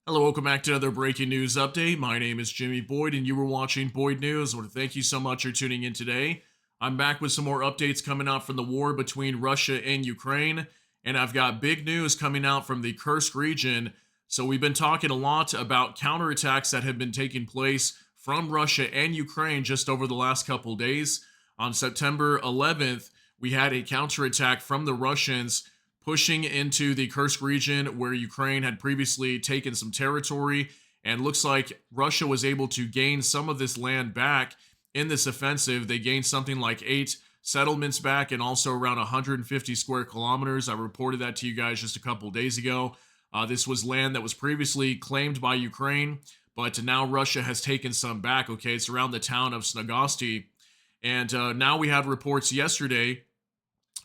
Hello, welcome back to another breaking news update. My name is Jimmy Boyd, and you were watching Boyd News. I want to thank you so much for tuning in today. I'm back with some more updates coming out from the war between Russia and Ukraine, and I've got big news coming out from the Kursk region. So, we've been talking a lot about counterattacks that have been taking place from Russia and Ukraine just over the last couple days. On September 11th, we had a counterattack from the Russians pushing into the Kursk region where Ukraine had previously taken some territory. And looks like Russia was able to gain some of this land back in this offensive. They gained something like 8 settlements back and also around 150 square kilometers. I reported that to you guys just a couple days ago. This was land that was previously claimed by Ukraine, but now Russia has taken some back. Okay, it's around the town of Snagosty. And now we had reports yesterday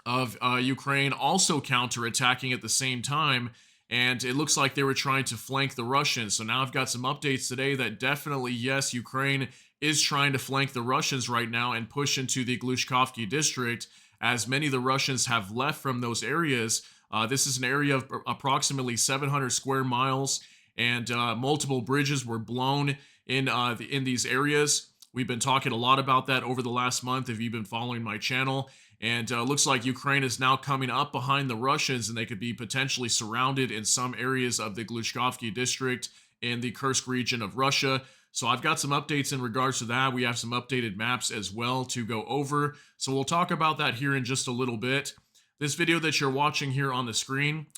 of Ukraine also counterattacking at the same time. And it looks like they were trying to flank the Russians. So now I've got some updates today that definitely, yes, Ukraine is trying to flank the Russians right now and push into the Glushkovky district, as many of the Russians have left from those areas. This is an area of approximately 700 square miles, and multiple bridges were blown in these areas. We've been talking a lot about that over the last month if you've been following my channel. And looks like Ukraine is now coming up behind the Russians, and they could be potentially surrounded in some areas of the Glushkovky district in the Kursk region of Russia. So I've got some updates in regards to that. We have some updated maps as well to go over. So we'll talk about that here in just a little bit. This video that you're watching here on the screen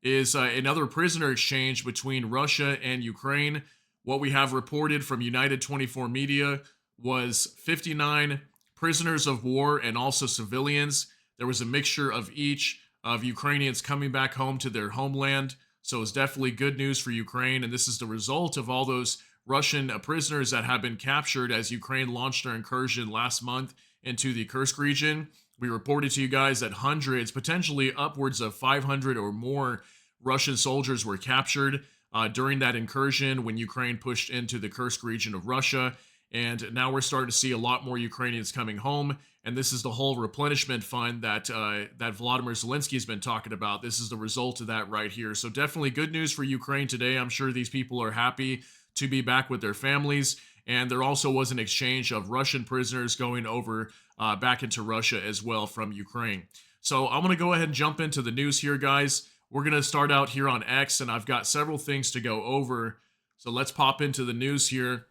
is another prisoner exchange between Russia and Ukraine. What we have reported from United 24 Media was 59 prisoners of war and also civilians. There was a mixture of each of Ukrainians coming back home to their homeland. So it's definitely good news for Ukraine. And this is the result of all those Russian prisoners that have been captured as Ukraine launched their incursion last month into the Kursk region. We reported to you guys that hundreds, potentially upwards of 500 or more Russian soldiers were captured during that incursion when Ukraine pushed into the Kursk region of Russia. And now we're starting to see a lot more Ukrainians coming home. And this is the whole replenishment fund that Vladimir Zelensky has been talking about. This is the result of that right here. So definitely good news for Ukraine today. I'm sure these people are happy to be back with their families. And there also was an exchange of Russian prisoners going over back into Russia as well from Ukraine. So I'm going to go ahead and jump into the news here, guys. We're going to start out here on X, and I've got several things to go over. So let's pop into the news here.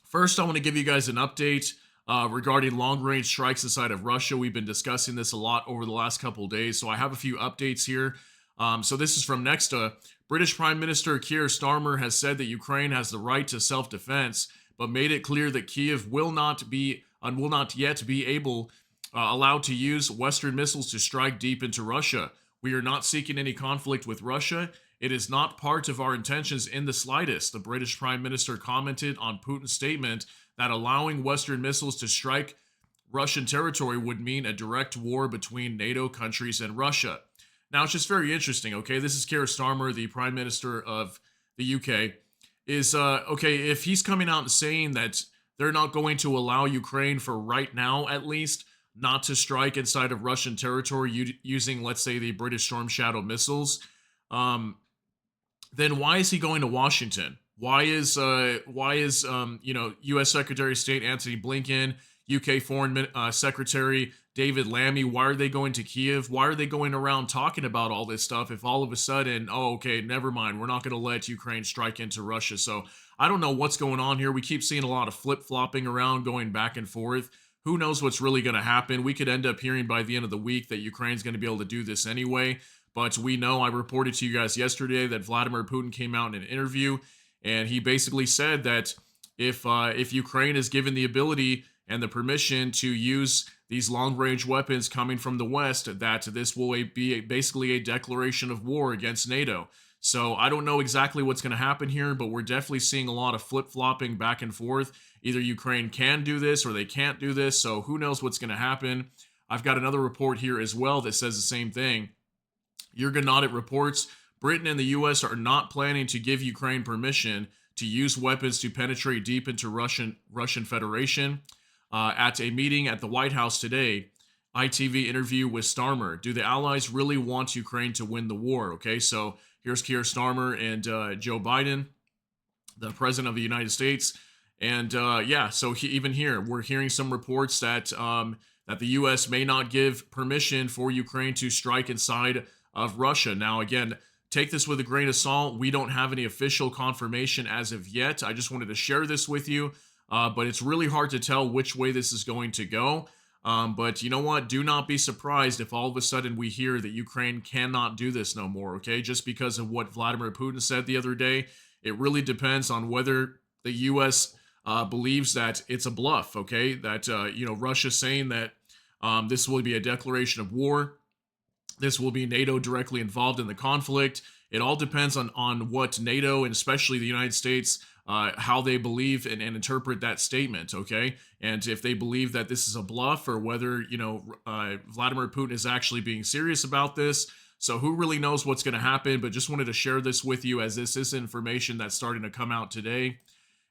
First, I want to give you guys an update regarding long-range strikes inside of Russia. We've been discussing this a lot over the last couple of days, so I have a few updates here. So this is from Nexta. British Prime Minister Keir Starmer has said that Ukraine has the right to self-defense, but made it clear that Kyiv will not yet be allowed to use Western missiles to strike deep into Russia. We are not seeking any conflict with Russia. It is not part of our intentions in the slightest, the British Prime Minister commented on Putin's statement that allowing Western missiles to strike Russian territory would mean a direct war between NATO countries and Russia. Now, it's just very interesting, okay? This is Keir Starmer, the Prime Minister of the UK. Okay, if he's coming out and saying that they're not going to allow Ukraine, for right now at least, not to strike inside of Russian territory using, let's say, the British Storm Shadow missiles, then why is he going to Washington? Why is U.S. Secretary of State Antony Blinken, UK Foreign Secretary David Lammy, why are they going to Kyiv? Why are they going around talking about all this stuff if all of a sudden, oh, okay, never mind, we're not going to let Ukraine strike into Russia? So I don't know what's going on here. We keep seeing a lot of flip-flopping around, going back and forth. Who knows what's really going to happen? We could end up hearing by the end of the week that Ukraine's going to be able to do this anyway. But we know, I reported to you guys yesterday that Vladimir Putin came out in an interview, and he basically said that if Ukraine is given the ability and the permission to use these long-range weapons coming from the West, that this will be basically a declaration of war against NATO. So I don't know exactly what's going to happen here, but we're definitely seeing a lot of flip-flopping back and forth. Either Ukraine can do this or they can't do this, so who knows what's going to happen. I've got another report here as well that says the same thing. Jurgen Audit reports Britain and the U.S. are not planning to give Ukraine permission to use weapons to penetrate deep into Russian Federation. At a meeting at the White House today, ITV interview with Starmer. Do the Allies really want Ukraine to win the war? Okay, so Here's Keir Starmer and Joe Biden, the president of the United States. And yeah, so even here, we're hearing some reports that that the U.S. may not give permission for Ukraine to strike inside of Russia. Now, again, take this with a grain of salt. We don't have any official confirmation as of yet. I just wanted to share this with you, but it's really hard to tell which way this is going to go. But you know what? Do not be surprised if all of a sudden we hear that Ukraine cannot do this no more, okay? Just because of what Vladimir Putin said the other day. It really depends on whether the U.S. Believes that it's a bluff, okay? That, Russia's saying that this will be a declaration of war. This will be NATO directly involved in the conflict. It all depends on what NATO and especially the United States, how they believe and interpret that statement, okay? And if they believe that this is a bluff or whether, Vladimir Putin is actually being serious about this. So who really knows what's going to happen, but just wanted to share this with you as this is information that's starting to come out today.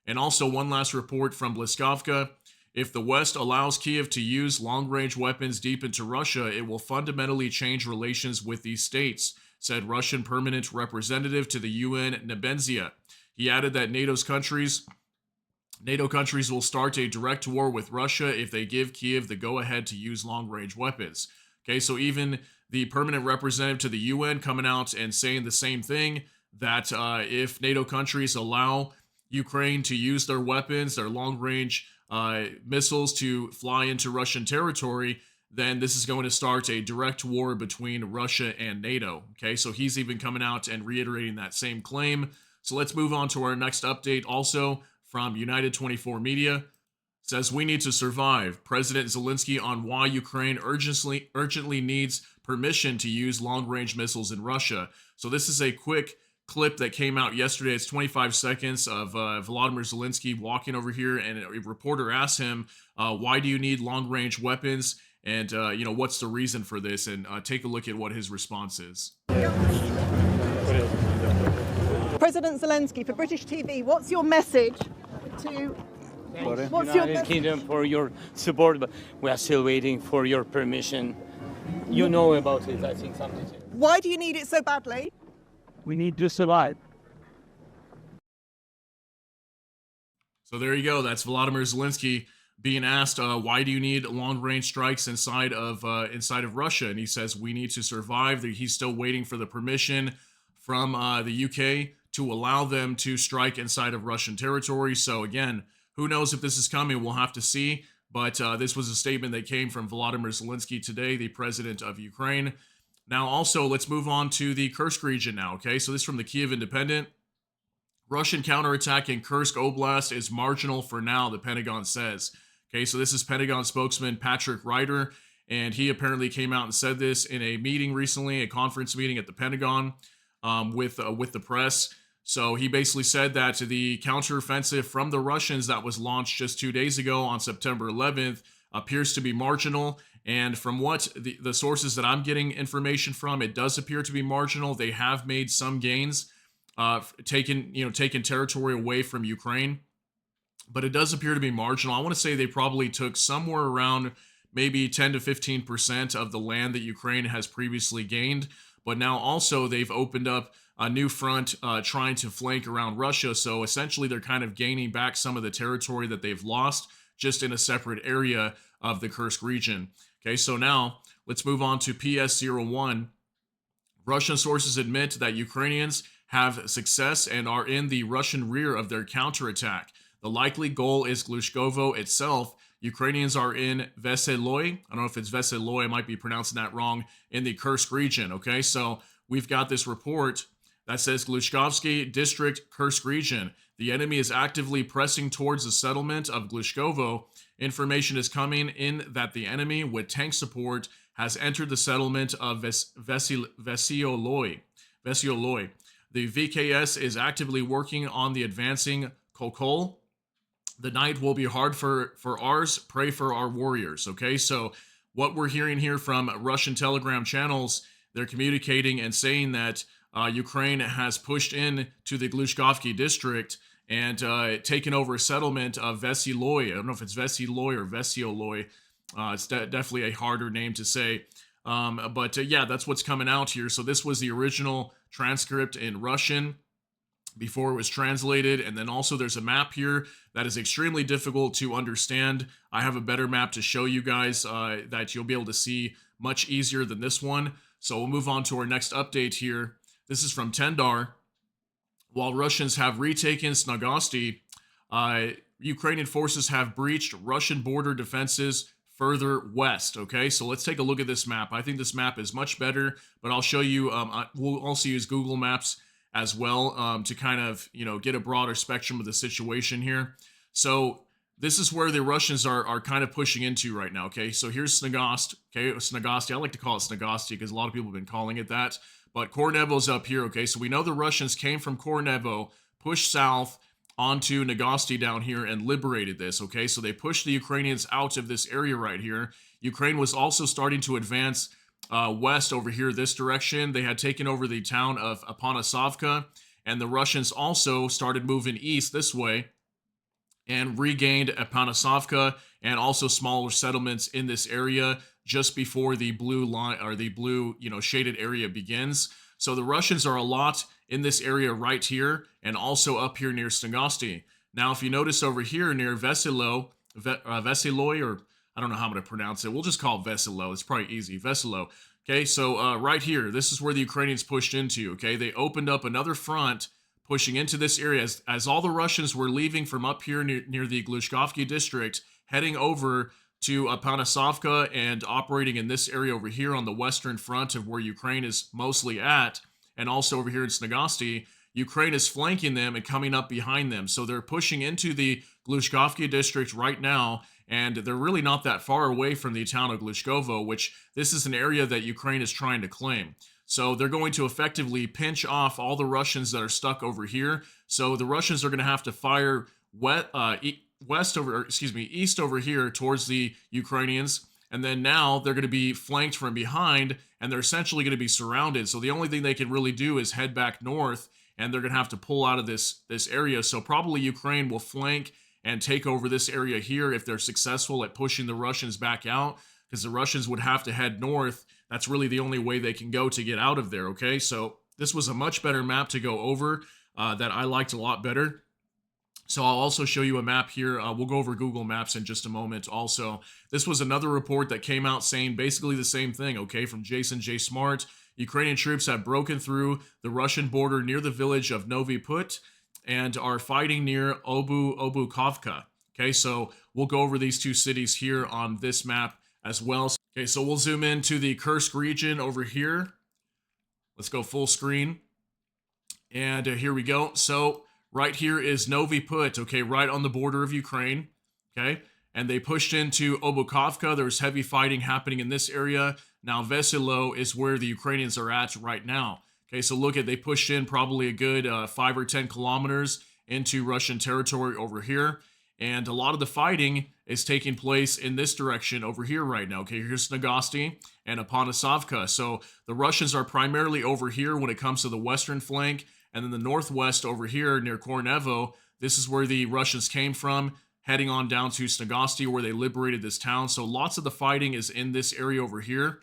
And also one last report from Bliskovka. If the West allows Kiev to use long-range weapons deep into Russia, it will fundamentally change relations with these states, said Russian permanent representative to the UN Nebenzia. He added that NATO countries will start a direct war with Russia if they give Kiev the go-ahead to use long-range weapons. Okay, so even the permanent representative to the UN coming out and saying the same thing, that if NATO countries allow Ukraine to use their weapons, their long-range missiles to fly into Russian territory, then this is going to start a direct war between Russia and NATO. Okay, so he's even coming out and reiterating that same claim. So let's move on to our next update, also from United 24 Media. Says we need to survive. President Zelensky on why Ukraine urgently needs permission to use long-range missiles in Russia. So this is a quick clip that came out yesterday. It's 25 seconds of Volodymyr Zelensky walking over here, and a reporter asks him, why do you need long-range weapons? And, what's the reason for this? And take a look at what his response is. President Zelensky, for British TV, what's your message to... What's your United Kingdom for your support, but we are still waiting for your permission. You know about it, I think, something. Why do you need it so badly? We need to survive. So there you go. That's Volodymyr Zelensky being asked, why do you need long-range strikes inside of Russia? And he says we need to survive. He's still waiting for the permission from the UK to allow them to strike inside of Russian territory. So again, who knows if this is coming? We'll have to see. But this was a statement that came from Volodymyr Zelensky today, the president of Ukraine. Now, also, let's move on to the Kursk region now, okay? So this is from the Kiev Independent. Russian counterattack in Kursk Oblast is marginal for now, the Pentagon says. Okay, so this is Pentagon spokesman Patrick Ryder, and he apparently came out and said this in a meeting recently, a conference meeting at the Pentagon with the press. So he basically said that the counteroffensive from the Russians that was launched just 2 days ago on September 11th appears to be marginal. And from what the sources that I'm getting information from, it does appear to be marginal. They have made some gains, taken territory away from Ukraine, but it does appear to be marginal. I want to say they probably took somewhere around maybe 10 to 15% of the land that Ukraine has previously gained. But now also they've opened up a new front trying to flank around Russia. So essentially they're kind of gaining back some of the territory that they've lost just in a separate area of the Kursk region. Okay, so now let's move on to PS01. Russian sources admit that Ukrainians have success and are in the Russian rear of their counterattack. The likely goal is Glushkovo itself. Ukrainians are in Veseloy. I don't know if it's Veseloy, I might be pronouncing that wrong, in the Kursk region. Okay, so we've got this report that says Glushkovsky District, Kursk region. The enemy is actively pressing towards the settlement of Glushkovo. Information is coming in that the enemy, with tank support, has entered the settlement of Vesioloy. The VKS is actively working on the advancing Kokol. The night will be hard for ours. Pray for our warriors. Okay, so what we're hearing here from Russian Telegram channels, they're communicating and saying that Ukraine has pushed in to the Glushkovsky district and taken over a settlement of Vesiloy. I don't know if it's Vesiloy or Vesioloy. It's definitely a harder name to say. Yeah, that's what's coming out here. So this was the original transcript in Russian before it was translated. And then also there's a map here that is extremely difficult to understand. I have a better map to show you guys that you'll be able to see much easier than this one. So we'll move on to our next update here. This is from Tendar. While Russians have retaken Snagosty, Ukrainian forces have breached Russian border defenses further west. Okay, so let's take a look at this map. I think this map is much better, but I'll show you. We'll also use Google Maps as well to kind of, get a broader spectrum of the situation here. So this is where the Russians are kind of pushing into right now. Okay, so here's Snagost. Okay, Snagosty. I like to call it Snagosty because a lot of people have been calling it that. But Kornevo's up here. Okay, so we know the Russians came from Kornevo, pushed south onto Nagosty down here and liberated this. Okay, so they pushed the Ukrainians out of this area right here. Ukraine was also starting to advance west over here this direction. They had taken over the town of Apanasovka, and the Russians also started moving east this way and regained Apanasovka and also smaller settlements in this area just before the blue line or the blue, shaded area begins. So the Russians are a lot in this area right here and also up here near Snagosty. Now, if you notice over here near Vesiloy, or I don't know how I'm going to pronounce it. We'll just call it Vesilo. It's probably easy. Vesilo. Okay, so right here, this is where the Ukrainians pushed into. Okay, they opened up another front pushing into this area as all the Russians were leaving from up here near the Glushkovki district, heading over to Apanasovka and operating in this area over here on the western front of where Ukraine is mostly at, and also over here in Snagosty. Ukraine is flanking them and coming up behind them. So they're pushing into the Glushkovki district right now, and they're really not that far away from the town of Glushkovo, which this is an area that Ukraine is trying to claim. So they're going to effectively pinch off all the Russians that are stuck over here. So the Russians are going to have to fire east over here towards the Ukrainians. And then now they're going to be flanked from behind, and they're essentially going to be surrounded. So the only thing they can really do is head back north, and they're going to have to pull out of this area. So probably Ukraine will flank and take over this area here if they're successful at pushing the Russians back out, because the Russians would have to head north. That's really the only way they can go to get out of there, okay? So this was a much better map to go over that I liked a lot better. So I'll also show you a map here. We'll go over Google Maps in just a moment also. This was another report that came out saying basically the same thing, okay, from Jason J. Smart. Ukrainian troops have broken through the Russian border near the village of Novi Put and are fighting near Obukovka. Okay, so we'll go over these two cities here on this map as well. Okay, so we'll zoom into the Kursk region over here. Let's go full screen. And here we go. So right here is Novi Put, okay, right on the border of Ukraine, okay? And they pushed into Obukovka. There's heavy fighting happening in this area. Now Vesilo is where the Ukrainians are at right now. Okay, so look at, they pushed in probably a good 5 or 10 kilometers into Russian territory over here. And a lot of the fighting is taking place in this direction over here right now. Okay, here's Snagosty and Apanasovka. So the Russians are primarily over here when it comes to the western flank. And then the northwest over here near Kornevo, this is where the Russians came from, heading on down to Snagosty where they liberated this town. So lots of the fighting is in this area over here.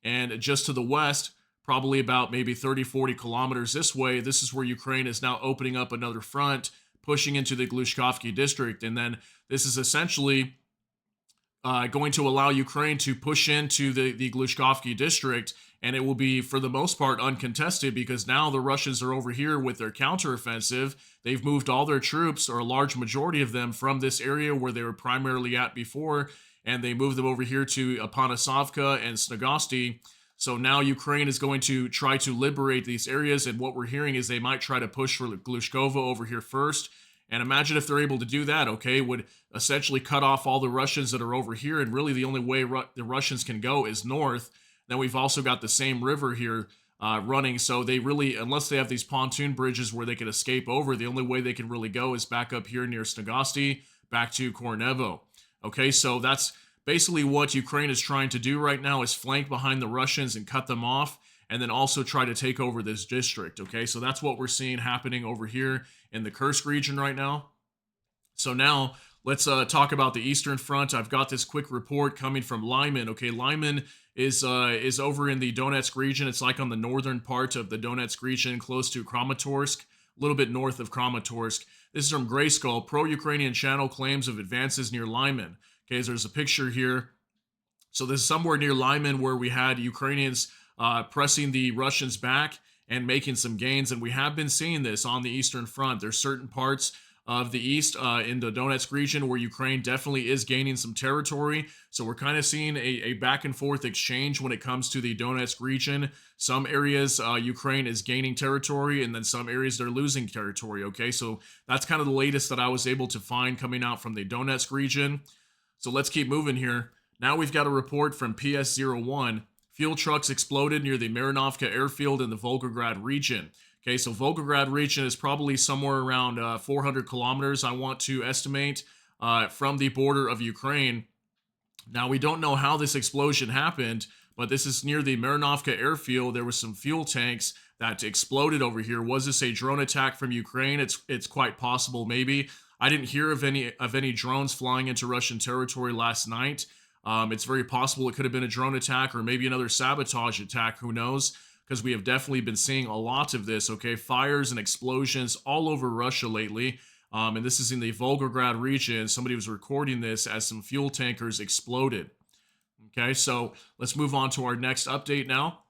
And just to the west, probably about maybe 30, 40 kilometers this way, this is where Ukraine is now opening up another front, pushing into the Glushkovki district. And then this is essentially going to allow Ukraine to push into the Glushkovki district, and it will be, for the most part, uncontested because now the Russians are over here with their counteroffensive. They've moved all their troops, or a large majority of them, from this area where they were primarily at before, and they moved them over here to Apanasovka and Snagosty. So now Ukraine is going to try to liberate these areas, and what we're hearing is they might try to push for Glushkovo over here first. And imagine if they're able to do that, okay, would essentially cut off all the Russians that are over here, and really the only way the Russians can go is north. Then we've also got the same river here running, so they really, unless they have these pontoon bridges where they can escape over, the only way they can really go is back up here near Snagosty, back to Kornevo. Okay, so that's basically what Ukraine is trying to do right now, is flank behind the Russians and cut them off, and then also try to take over this district, okay? So that's what we're seeing happening over here in the Kursk region right now. So now let's talk about the Eastern Front. I've got this quick report coming from Lyman. Okay, Lyman is over in the Donetsk region. It's like on the northern part of the Donetsk region, close to Kramatorsk, a little bit north of Kramatorsk. This is from Grayskull. Pro-Ukrainian channel claims of advances near Lyman. Okay, so there's a picture here. So this is somewhere near Lyman where we had Ukrainians pressing the Russians back and making some gains. And we have been seeing this on the Eastern Front. There's certain parts of the East in the Donetsk region where Ukraine definitely is gaining some territory. So we're kind of seeing a back and forth exchange when it comes to the Donetsk region. Some areas Ukraine is gaining territory, and then some areas they're losing territory. Okay, so that's kind of the latest that I was able to find coming out from the Donetsk region. So let's keep moving here. Now we've got a report from PS01. Fuel trucks exploded near the Marinovka airfield in the Volgograd region. Okay, so Volgograd region is probably somewhere around 400 kilometers, I want to estimate, from the border of Ukraine. Now, we don't know how this explosion happened, but this is near the Marinovka airfield. There was some fuel tanks that exploded over here. Was this a drone attack from Ukraine? It's quite possible, maybe. I didn't hear of any drones flying into Russian territory last night. It's very possible it could have been a drone attack or maybe another sabotage attack. Who knows? Because we have definitely been seeing a lot of this, okay? Fires and explosions all over Russia lately. And this is in the Volgograd region. Somebody was recording this as some fuel tankers exploded. Okay, so let's move on to our next update now.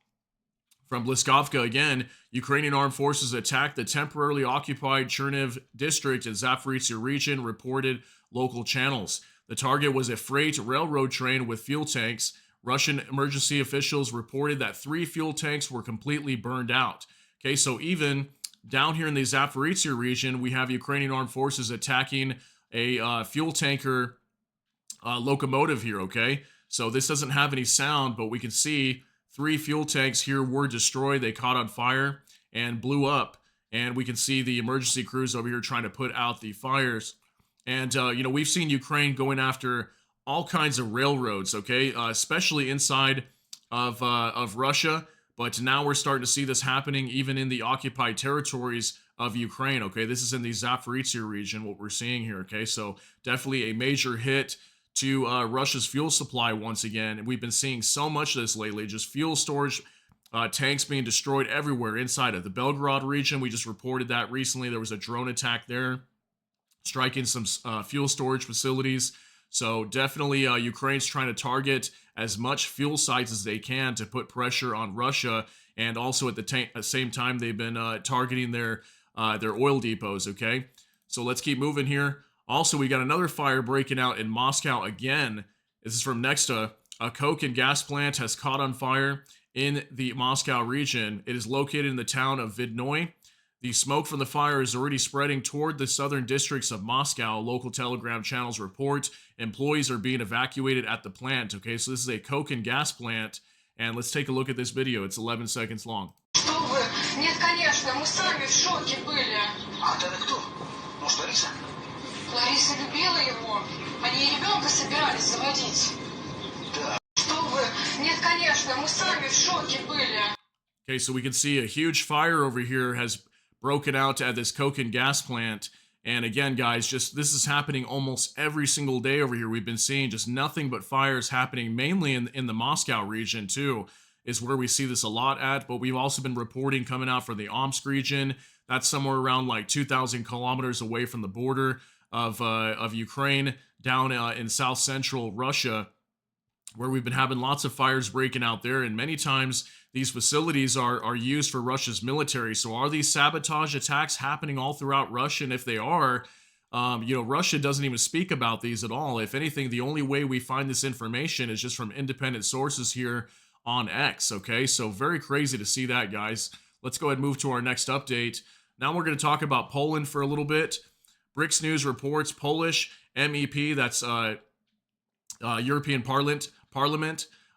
From Bliskovka again, Ukrainian armed forces attacked the temporarily occupied Cherniv district in Zaporizhzhia region, reported local channels. The target was a freight railroad train with fuel tanks. Russian emergency officials reported that 3 fuel tanks were completely burned out. Okay, so even down here in the Zaporizhzhia region, we have Ukrainian armed forces attacking a fuel tanker locomotive here, okay? So this doesn't have any sound, but we can see 3 fuel tanks here were destroyed. They caught on fire and blew up. And we can see the emergency crews over here trying to put out the fires. And, we've seen Ukraine going after all kinds of railroads, okay, especially inside of Russia. But now we're starting to see this happening even in the occupied territories of Ukraine, okay? This is in the Zaporizhzhia region, what we're seeing here, okay? So definitely a major hit to Russia's fuel supply once again. And we've been seeing so much of this lately, just fuel storage tanks being destroyed everywhere inside of the Belgorod region. We just reported that recently. There was a drone attack there, striking some fuel storage facilities. So definitely Ukraine's trying to target as much fuel sites as they can to put pressure on Russia. And also at the same time, they've been targeting their oil depots, okay? So let's keep moving here. Also, we got another fire breaking out in Moscow again. This is from Nexta. A coke and gas plant has caught on fire in the Moscow region. It is located in the town of Vidnoy. The smoke from the fire is already spreading toward the southern districts of Moscow. Local Telegram channels report employees are being evacuated at the plant. Okay, so this is a coke and gas plant. And let's take a look at this video. It's 11 seconds long. Что вы? Нет, конечно, мы сами в шоке были. А ты кто? Может, Лариса? Лариса любила его. Они и ребенка собирались заводить. Да. Что вы? Нет, конечно, мы сами в шоке были. Okay, so we can see a huge fire over here has broken out at this coke and gas plant. And again, guys, just this is happening almost every single day over here. We've been seeing just nothing but fires happening, mainly in the Moscow region too, is where we see this a lot at. But we've also been reporting coming out from the Omsk region. That's somewhere around like 2,000 kilometers away from the border of Ukraine, down in south central Russia, where we've been having lots of fires breaking out there. And many times these facilities are used for Russia's military. So are these sabotage attacks happening all throughout Russia? And if they are, Russia doesn't even speak about these at all. If anything, the only way we find this information is just from independent sources here on X, okay? So very crazy to see that, guys. Let's go ahead and move to our next update. Now we're going to talk about Poland for a little bit. BRICS News reports Polish MEP, that's European Parliament,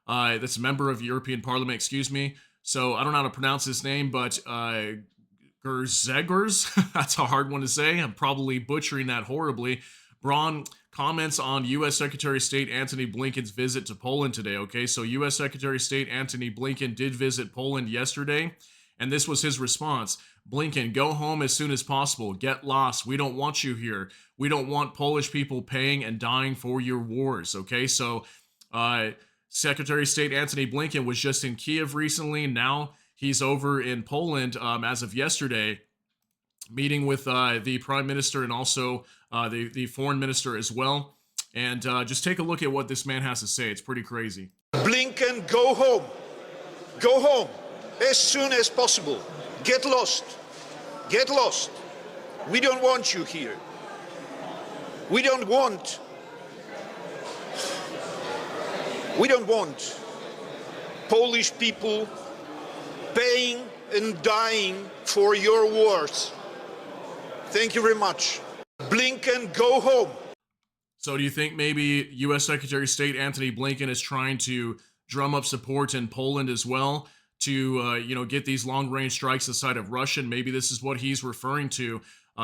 that's a member of European Parliament, excuse me. So I don't know how to pronounce his name, but Gerzegers, that's a hard one to say. I'm probably butchering that horribly. Braun comments on U.S. Secretary of State Antony Blinken's visit to Poland today, okay? So U.S. Secretary of State Antony Blinken did visit Poland yesterday, and this was his response. Blinken, go home as soon as possible. Get lost. We don't want you here. We don't want Polish people paying and dying for your wars, okay? So Secretary of State Antony Blinken was just in Kiev recently. Now he's over in Poland as of yesterday, meeting with the Prime Minister and also the Foreign Minister as well. And just take a look at what this man has to say. It's pretty crazy. Blinken, go home. Go home as soon as possible. Get lost. Get lost. We don't want you here. We don't want Polish people paying and dying for your wars. Thank you very much. Blinken, go home. So do you think maybe U.S. Secretary of State Antony Blinken is trying to drum up support in Poland as well to, get these long-range strikes aside of Russia? And maybe this is what he's referring to,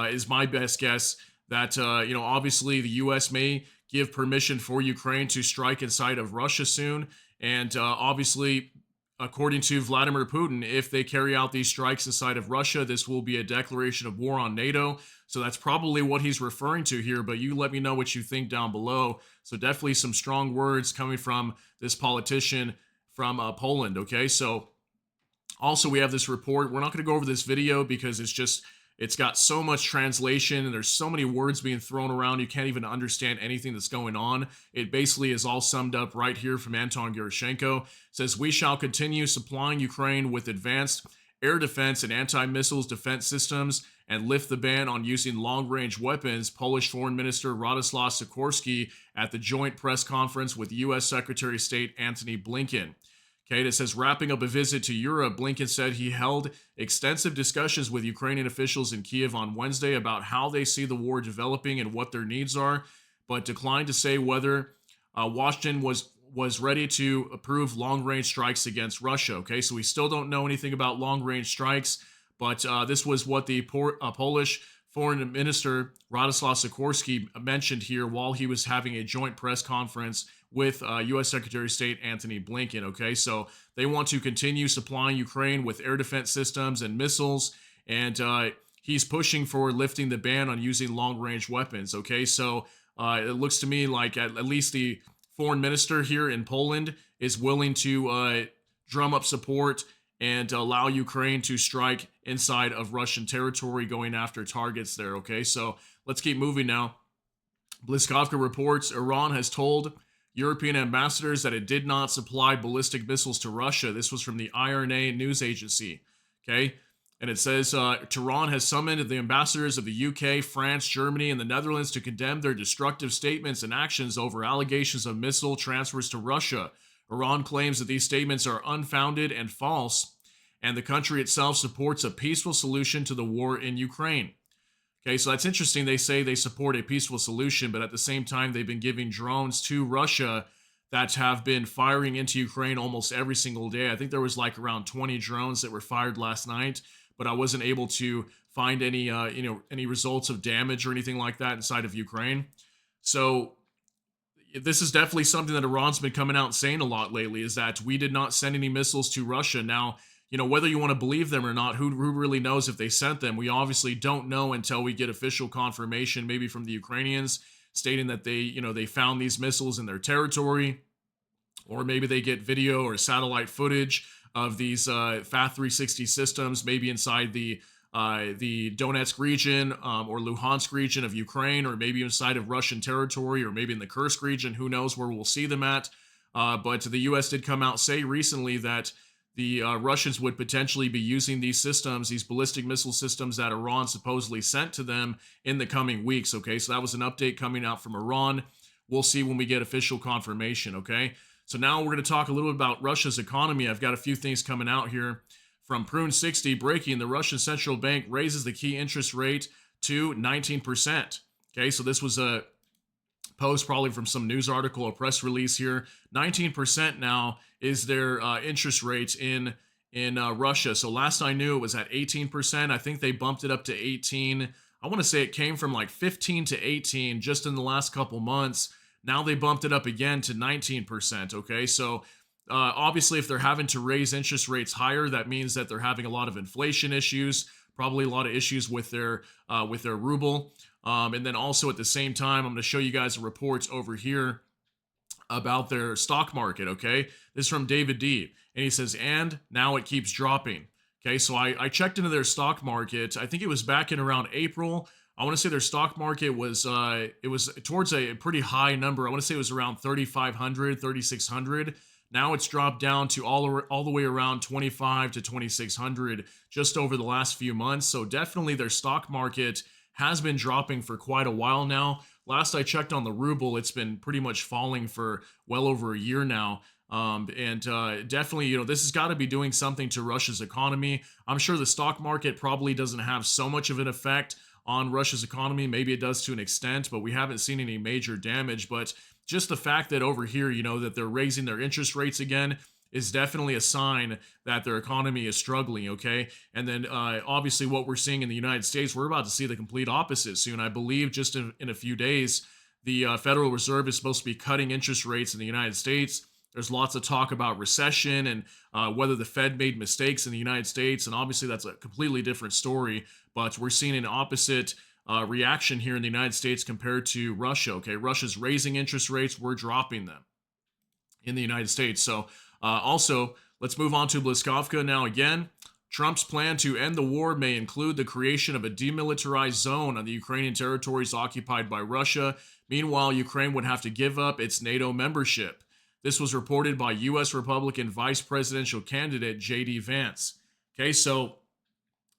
is my best guess, that, obviously the U.S. may give permission for Ukraine to strike inside of Russia soon. And obviously, according to Vladimir Putin, if they carry out these strikes inside of Russia, this will be a declaration of war on NATO. So that's probably what he's referring to here, but you let me know what you think down below. So definitely some strong words coming from this politician from Poland, okay? So also we have this report. We're not going to go over this video because it's got so much translation and there's so many words being thrown around, you can't even understand anything that's going on. It basically is all summed up right here from Anton Gerashenko. It says, "We shall continue supplying Ukraine with advanced air defense and anti-missiles defense systems and lift the ban on using long-range weapons," Polish Foreign Minister Radoslaw Sikorski at the joint press conference with U.S. Secretary of State Antony Blinken. Okay, it says, wrapping up a visit to Europe, Blinken said he held extensive discussions with Ukrainian officials in Kiev on Wednesday about how they see the war developing and what their needs are, but declined to say whether Washington was ready to approve long-range strikes against Russia. Okay, so we still don't know anything about long-range strikes, but this was what the Polish Foreign Minister Radoslaw Sikorski mentioned here while he was having a joint press conference with U.S. Secretary of State Antony Blinken, okay? So they want to continue supplying Ukraine with air defense systems and missiles, and he's pushing for lifting the ban on using long-range weapons, okay? So it looks to me like at least the foreign minister here in Poland is willing to drum up support and allow Ukraine to strike inside of Russian territory, going after targets there, okay? So let's keep moving now. Bliskovka reports Iran has told European ambassadors that it did not supply ballistic missiles to Russia. This was from the IRNA news agency, okay? And it says, Tehran has summoned the ambassadors of the UK, France, Germany, and the Netherlands to condemn their destructive statements and actions over allegations of missile transfers to Russia. Iran claims that these statements are unfounded and false, and the country itself supports a peaceful solution to the war in Ukraine. Okay, so that's interesting. They say they support a peaceful solution, but at the same time, they've been giving drones to Russia that have been firing into Ukraine almost every single day. I think there was like around 20 drones that were fired last night, but I wasn't able to find any, any results of damage or anything like that inside of Ukraine. So this is definitely something that Iran's been coming out and saying a lot lately, is that we did not send any missiles to Russia. Now, whether you want to believe them or not, who really knows if they sent them? We obviously don't know until we get official confirmation, maybe from the Ukrainians, stating that they found these missiles in their territory, or maybe they get video or satellite footage of these FAT-360 systems, maybe inside the Donetsk region or Luhansk region of Ukraine, or maybe inside of Russian territory, or maybe in the Kursk region. Who knows where we'll see them at? But the U.S. did come out say recently that the Russians would potentially be using these systems, these ballistic missile systems that Iran supposedly sent to them in the coming weeks, okay? So that was an update coming out from Iran. We'll see when we get official confirmation, okay? So now we're going to talk a little bit about Russia's economy. I've got a few things coming out here from Prune 60, breaking: the Russian central bank raises the key interest rate to 19%. Okay, so this was a post probably from some news article or press release here. 19% now is their interest rate in Russia. So last I knew it was at 18%. I think they bumped it up to 18. I want to say it came from like 15 to 18 just in the last couple months. Now they bumped it up again to 19%. Okay, so obviously if they're having to raise interest rates higher, that means that they're having a lot of inflation issues, probably a lot of issues with their ruble. And then also at the same time, I'm going to show you guys the reports over here about their stock market, okay? This is from David D. And he says, and now it keeps dropping. Okay, so I checked into their stock market. I think it was back in around April. I want to say their stock market was it was towards a pretty high number. I want to say it was around 3,500, 3,600. Now it's dropped down to all the way around 25 to 2,600 just over the last few months. So definitely their stock market has been dropping for quite a while now. Last I checked on the ruble, it's been pretty much falling for well over a year now. Definitely, this has got to be doing something to Russia's economy. I'm sure the stock market probably doesn't have so much of an effect on Russia's economy. Maybe it does to an extent, but we haven't seen any major damage. But just the fact that over here, that they're raising their interest rates again is definitely a sign that their economy is struggling, okay? And then obviously what we're seeing in the United States, we're about to see the complete opposite soon. I believe just in a few days, the Federal Reserve is supposed to be cutting interest rates in the United States. There's lots of talk about recession and whether the Fed made mistakes in the United States, and obviously that's a completely different story, but we're seeing an opposite reaction here in the United States compared to Russia, okay? Russia's raising interest rates, we're dropping them in the United States. So also, let's move on to Bliskovka now again. Trump's plan to end the war may include the creation of a demilitarized zone on the Ukrainian territories occupied by Russia. Meanwhile, Ukraine would have to give up its NATO membership. This was reported by U.S. Republican vice presidential candidate J.D. Vance. Okay, so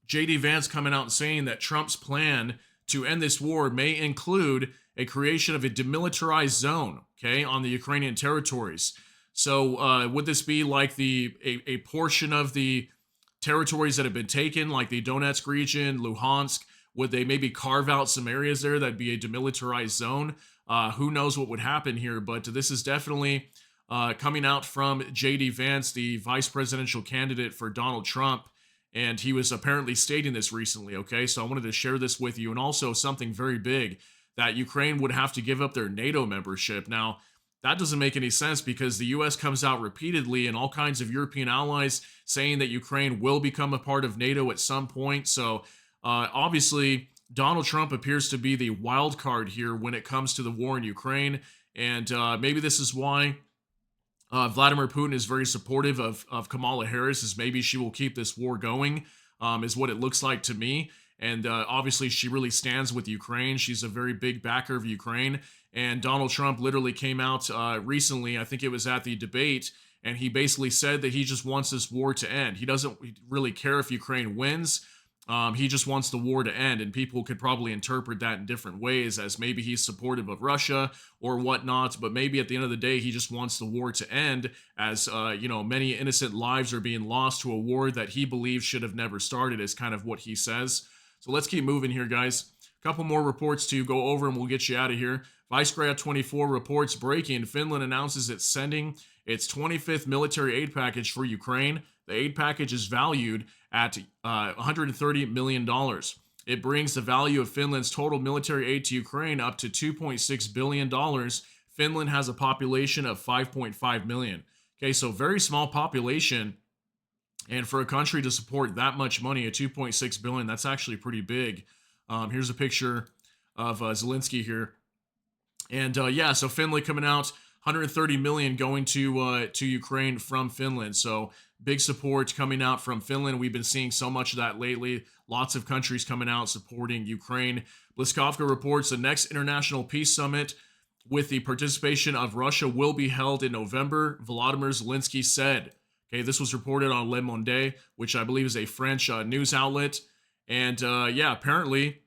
J.D. Vance coming out and saying that Trump's plan to end this war may include a creation of a demilitarized zone, okay, on the Ukrainian territories. So would this be like a portion of the territories that have been taken, like the Donetsk region, Luhansk? Would they maybe carve out some areas there that'd be a demilitarized zone? Who knows what would happen here, but this is definitely coming out from J.D. Vance, the vice presidential candidate for Donald Trump, and he was apparently stating this recently, okay? So I wanted to share this with you, and also something very big, that Ukraine would have to give up their NATO membership. Now, that doesn't make any sense because the U.S. comes out repeatedly and all kinds of European allies saying that Ukraine will become a part of NATO at some point. So obviously, Donald Trump appears to be the wild card here when it comes to the war in Ukraine, and maybe this is why Vladimir Putin is very supportive of Kamala Harris, is maybe she will keep this war going, is what it looks like to me. And obviously, she really stands with Ukraine. She's a very big backer of Ukraine. And Donald Trump literally came out recently, I think it was at the debate, and he basically said that he just wants this war to end. He doesn't really care if Ukraine wins. He just wants the war to end, and people could probably interpret that in different ways, as maybe he's supportive of Russia or whatnot, but maybe at the end of the day, he just wants the war to end, as many innocent lives are being lost to a war that he believes should have never started, is kind of what he says. So let's keep moving here, guys. A couple more reports to go over, and we'll get you out of here. Vicegrad 24 reports breaking. Finland announces it's sending its 25th military aid package for Ukraine. The aid package is valued at $130 million. It brings the value of Finland's total military aid to Ukraine up to $2.6 billion. Finland has a population of 5.5 million. Okay, so very small population. And for a country to support that much money, at 2.6 billion, that's actually pretty big. Here's a picture of Zelensky here. And so Finland coming out, 130 million going to Ukraine from Finland. So big support coming out from Finland. We've been seeing so much of that lately. Lots of countries coming out supporting Ukraine. Bliskovka reports the next international peace summit with the participation of Russia will be held in November, Volodymyr Zelensky said. Okay, this was reported on Le Monde, which I believe is a French news outlet. And apparently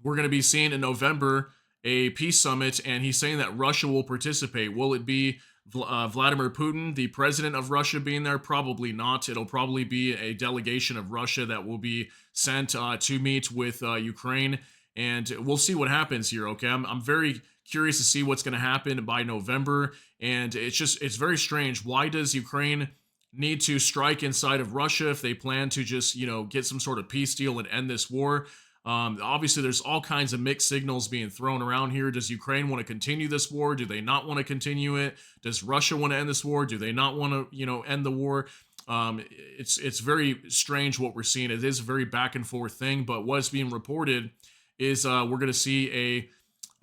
we're going to be seeing in November a peace summit, and he's saying that Russia will participate. Will it be Vladimir Putin, the president of Russia, being there? Probably not. It'll probably be a delegation of Russia that will be sent to meet with Ukraine, and we'll see what happens here, okay? I'm very curious to see what's going to happen by November, and it's very strange. Why does Ukraine need to strike inside of Russia if they plan to just, get some sort of peace deal and end this war? Obviously, there's all kinds of mixed signals being thrown around here. Does Ukraine want to continue this war? Do they not want to continue it? Does Russia want to end this war? Do they not want to, end the war? It's very strange what we're seeing. It is a very back and forth thing, but what's being reported is we're going to see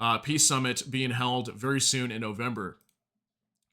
a peace summit being held very soon in November.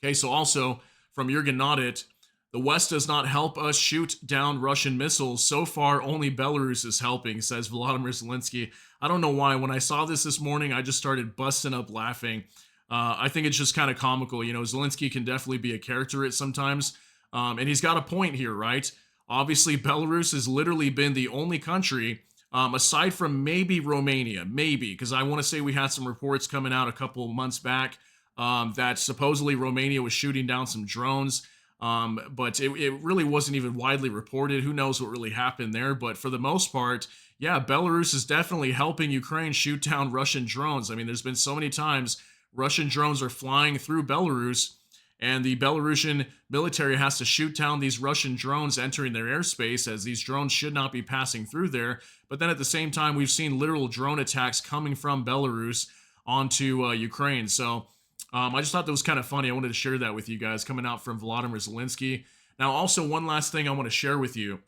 Okay, so also from Jürgen Nodit, the West does not help us shoot down Russian missiles. So far, only Belarus is helping, says Volodymyr Zelensky. I don't know why. When I saw this morning, I just started busting up laughing. I think it's just kind of comical. You know, Zelensky can definitely be a character at sometimes. And he's got a point here, right? Obviously, Belarus has literally been the only country, aside from maybe Romania, maybe, because I want to say we had some reports coming out a couple months back that supposedly Romania was shooting down some drones. But it really wasn't even widely reported. Who knows what really happened there? But for the most part, yeah, Belarus is definitely helping Ukraine shoot down Russian drones. I mean, there's been so many times Russian drones are flying through Belarus, and the Belarusian military has to shoot down these Russian drones entering their airspace, as these drones should not be passing through there. But then at the same time, we've seen literal drone attacks coming from Belarus onto Ukraine. So I just thought that was kind of funny. I wanted to share that with you guys, coming out from Volodymyr Zelensky. Now, also, one last thing I want to share with you.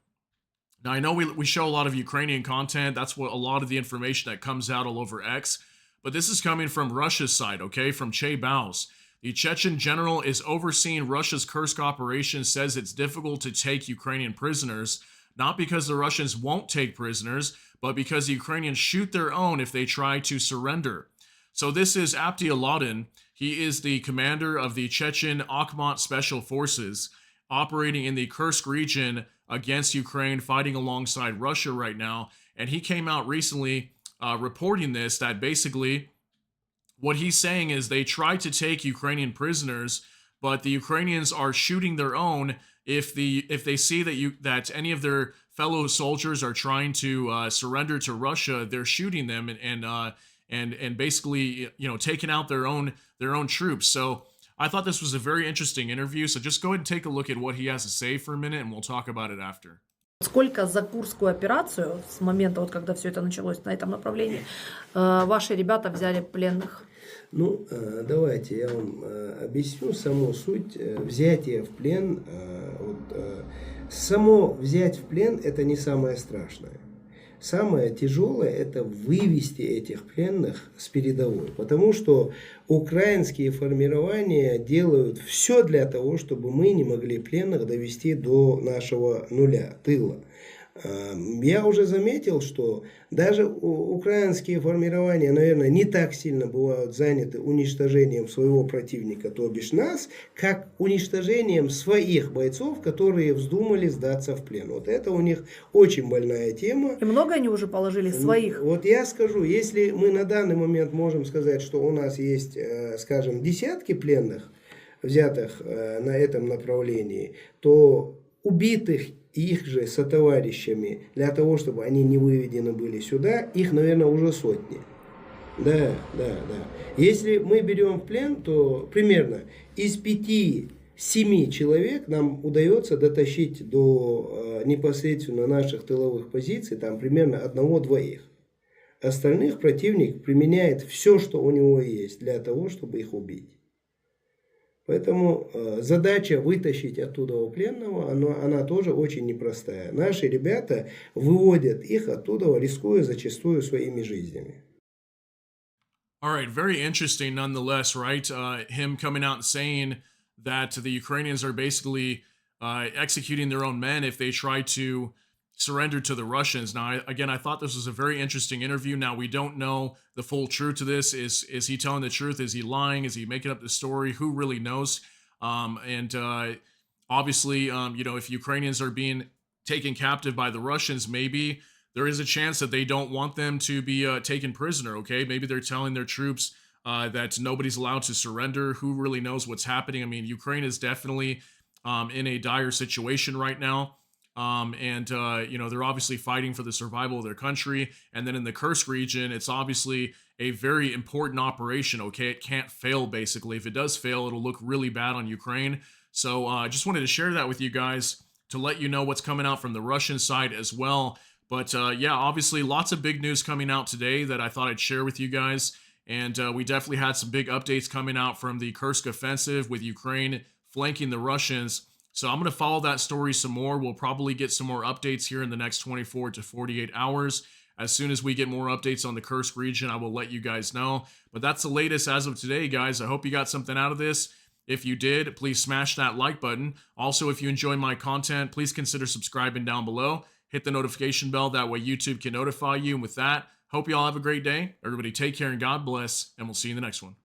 Now, I know we show a lot of Ukrainian content. That's what a lot of the information that comes out all over X. But this is coming from Russia's side, okay, from Che Baus. The Chechen general is overseeing Russia's Kursk operation, says it's difficult to take Ukrainian prisoners, not because the Russians won't take prisoners, but because the Ukrainians shoot their own if they try to surrender. So this is Abdi Aladin. He is the commander of the Chechen Akhmat Special Forces, operating in the Kursk region against Ukraine, fighting alongside Russia right now. And he came out recently reporting this, that basically what he's saying is they tried to take Ukrainian prisoners, but the Ukrainians are shooting their own if they see that any of their fellow soldiers are trying to surrender to Russia. They're shooting them and basically, you know, taking out their own troops. So I thought this was a very interesting interview. So just go ahead and take a look at what he has to say for a minute, and we'll talk about it after. Сколько за Курскую операцию, с момента, вот, когда все это началось на этом направлении, ваши ребята взяли пленных? Ну, давайте я вам объясню саму суть взятия в плен. Само взять в плен – это не самое страшное. Самое тяжелое – это вывести этих пленных с передовой. Потому что украинские формирования делают все для того, чтобы мы не могли пленных довести до нашего нуля, тыла. Я уже заметил, что даже украинские формирования, наверное, не так сильно бывают заняты уничтожением своего противника, то бишь нас, как уничтожением своих бойцов, которые вздумали сдаться в плен. Вот это у них очень больная тема. И много они уже положили своих? Вот я скажу, если мы на данный момент можем сказать, что у нас есть, скажем, десятки пленных, взятых на этом направлении, то убитых их же сотоварищами, для того, чтобы они не выведены были сюда, их, наверное, уже сотни. Да. Если мы берем в плен, то примерно из 5-7 человек нам удается дотащить до непосредственно наших тыловых позиций, там примерно 1-2. Остальных противник применяет все, что у него есть, для того, чтобы их убить. Поэтому задача вытащить оттуда пленного, она тоже очень непростая. Наши ребята выводят их оттуда, рискуя зачастую своими жизнями. All right, very interesting nonetheless, right? Him coming out and saying that the Ukrainians are basically executing their own men if they try to surrender to the Russians. Now, I thought this was a very interesting interview. Now, we don't know the full truth to this. Is he telling the truth? Is he lying? Is he making up the story? Who really knows? Obviously, you know, if Ukrainians are being taken captive by the Russians, maybe there is a chance that they don't want them to be taken prisoner, okay? Maybe they're telling their troops that nobody's allowed to surrender. Who really knows what's happening? I mean, Ukraine is definitely in a dire situation right now. You know, they're obviously fighting for the survival of their country. And then in the Kursk region, it's obviously a very important operation, okay? It can't fail, basically. If it does fail, it'll look really bad on Ukraine. So I just wanted to share that with you guys to let you know what's coming out from the Russian side as well. But yeah, obviously lots of big news coming out today that I thought I'd share with you guys. And we definitely had some big updates coming out from the Kursk offensive with Ukraine flanking the Russians. So I'm going to follow that story some more. We'll probably get some more updates here in the next 24 to 48 hours. As soon as we get more updates on the Kursk region, I will let you guys know. But that's the latest as of today, guys. I hope you got something out of this. If you did, please smash that like button. Also, if you enjoy my content, please consider subscribing down below. Hit the notification bell, that way YouTube can notify you. And with that, hope you all have a great day. Everybody take care and God bless, and we'll see you in the next one.